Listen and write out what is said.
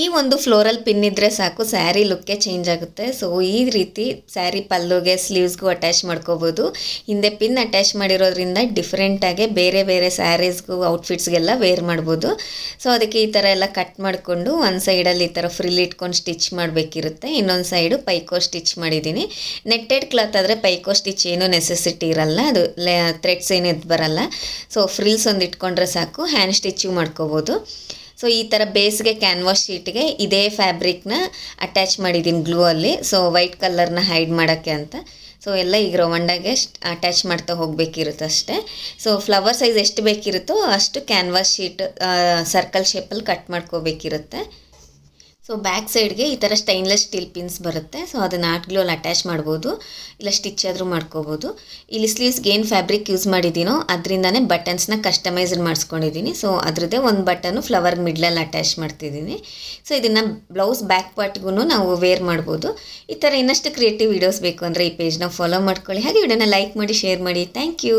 ಈ ಒಂದು floral pin ಇದ್ದರೆ ಸಾಕು, ಸ್ಯಾರಿ ಲುಕ್ಕೇ ಚೇಂಜ್ ಆಗುತ್ತೆ. ಸೊ ಈ ರೀತಿ ಸ್ಯಾರಿ ಪಲ್ಲುಗೆ ಸ್ಲೀವ್ಸ್ಗೂ ಅಟ್ಯಾಚ್ ಮಾಡ್ಕೋಬೋದು. ಹಿಂದೆ ಪಿನ್ ಅಟ್ಯಾಚ್ ಮಾಡಿರೋದ್ರಿಂದ ಡಿಫ್ರೆಂಟಾಗಿ ಬೇರೆ ಬೇರೆ ಸ್ಯಾರೀಸ್ಗೂ ಔಟ್ಫಿಟ್ಸ್ಗೆಲ್ಲ ವೇರ್ ಮಾಡ್ಬೋದು. ಸೊ ಅದಕ್ಕೆ ಈ ಥರ ಎಲ್ಲ ಕಟ್ ಮಾಡಿಕೊಂಡು ಒಂದು ಸೈಡಲ್ಲಿ ಈ ಥರ ಫ್ರಿಲ್ ಇಟ್ಕೊಂಡು ಸ್ಟಿಚ್ ಮಾಡಬೇಕಿರುತ್ತೆ. ಇನ್ನೊಂದು ಸೈಡು ಪೈಕೋ ಸ್ಟಿಚ್ ಮಾಡಿದ್ದೀನಿ. ನೆಟ್ಟೆಡ್ ಕ್ಲಾತ್ ಆದರೆ ಪೈಕೋ ಸ್ಟಿಚ್ ಏನೂ ನೆಸೆಸಿಟಿ ಇರಲ್ಲ, ಅದು ಥ್ರೆಡ್ಸ್ ಏನು ಎದ್ದು ಬರಲ್ಲ. ಸೊ ಫ್ರಿಲ್ಸ್ ಒಂದು ಇಟ್ಕೊಂಡ್ರೆ ಸಾಕು, ಹ್ಯಾಂಡ್ ಸ್ಟಿಚ್ಚು ಮಾಡ್ಕೋಬೋದು. ಸೊ ಈ ಥರ ಬೇಸ್ಗೆ ಕ್ಯಾನ್ವಾಸ್ ಶೀಟ್ಗೆ ಇದೇ ಫ್ಯಾಬ್ರಿಕ್ನ ಅಟ್ಯಾಚ್ ಮಾಡಿದ್ದೀನಿ ಗ್ಲೂ ಅಲ್ಲಿ. ಸೊ ವೈಟ್ ಕಲರ್ನ ಹೈಡ್ ಮಾಡೋಕ್ಕೆ ಅಂತ. ಸೊ ಎಲ್ಲ ಈಗ ರೌಂಡಾಗೆ ಅಟ್ಯಾಚ್ ಮಾಡ್ತಾ ಹೋಗಬೇಕಿರುತ್ತೆ ಅಷ್ಟೇ. ಸೊ ಫ್ಲವರ್ ಸೈಜ್ ಎಷ್ಟು ಬೇಕಿರುತ್ತೋ ಅಷ್ಟು ಕ್ಯಾನ್ವಾಸ್ ಶೀಟ್ ಸರ್ಕಲ್ ಶೇಪಲ್ಲಿ ಕಟ್ ಮಾಡ್ಕೋಬೇಕಿರುತ್ತೆ. ಸೊ ಬ್ಯಾಕ್ ಸೈಡ್ಗೆ ಈ ಥರ ಸ್ಟೈನ್ಲೆಸ್ ಸ್ಟೀಲ್ ಪಿನ್ಸ್ ಬರುತ್ತೆ. ಸೊ ಅದನ್ನು ಆರ್ಟ್ ಗ್ಲೂ ಅಲ್ಲಿ ಅಟ್ಯಾಚ್ ಮಾಡ್ಬೋದು, ಇಲ್ಲ ಸ್ಟಿಚ್ ಆದರೂ ಮಾಡ್ಕೋಬೋದು. ಇಲ್ಲಿ ಸ್ಲೀವ್ಸ್ಗೆ ಏನು ಫ್ಯಾಬ್ರಿಕ್ ಯೂಸ್ ಮಾಡಿದ್ದೀನೋ ಅದರಿಂದನೇ ಬಟನ್ಸ್ನ ಕಸ್ಟಮೈಸ್ಡ್ ಮಾಡಿಸ್ಕೊಂಡಿದ್ದೀನಿ. ಸೊ ಅದರದ್ದೇ ಒಂದು ಬಟನ್ನು ಫ್ಲವರ್ ಮಿಡ್ಲಲ್ಲಿ ಅಟ್ಯಾಚ್ ಮಾಡ್ತಿದ್ದೀನಿ. ಸೊ ಇದನ್ನು ಬ್ಲೌಸ್ ಬ್ಯಾಕ್ ಪಾರ್ಟ್ಗೂ ನಾವು ವೇರ್ ಮಾಡ್ಬೋದು. ಈ ಥರ ಇನ್ನಷ್ಟು ಕ್ರಿಯೇಟಿವ್ ವೀಡಿಯೋಸ್ ಬೇಕು ಅಂದರೆ ಈ ಪೇಜ್ನ ಫಾಲೋ ಮಾಡ್ಕೊಳ್ಳಿ. ಹಾಗೆ ವಿಡಿಯೋನ ಲೈಕ್ ಮಾಡಿ, ಶೇರ್ ಮಾಡಿ. Thank you.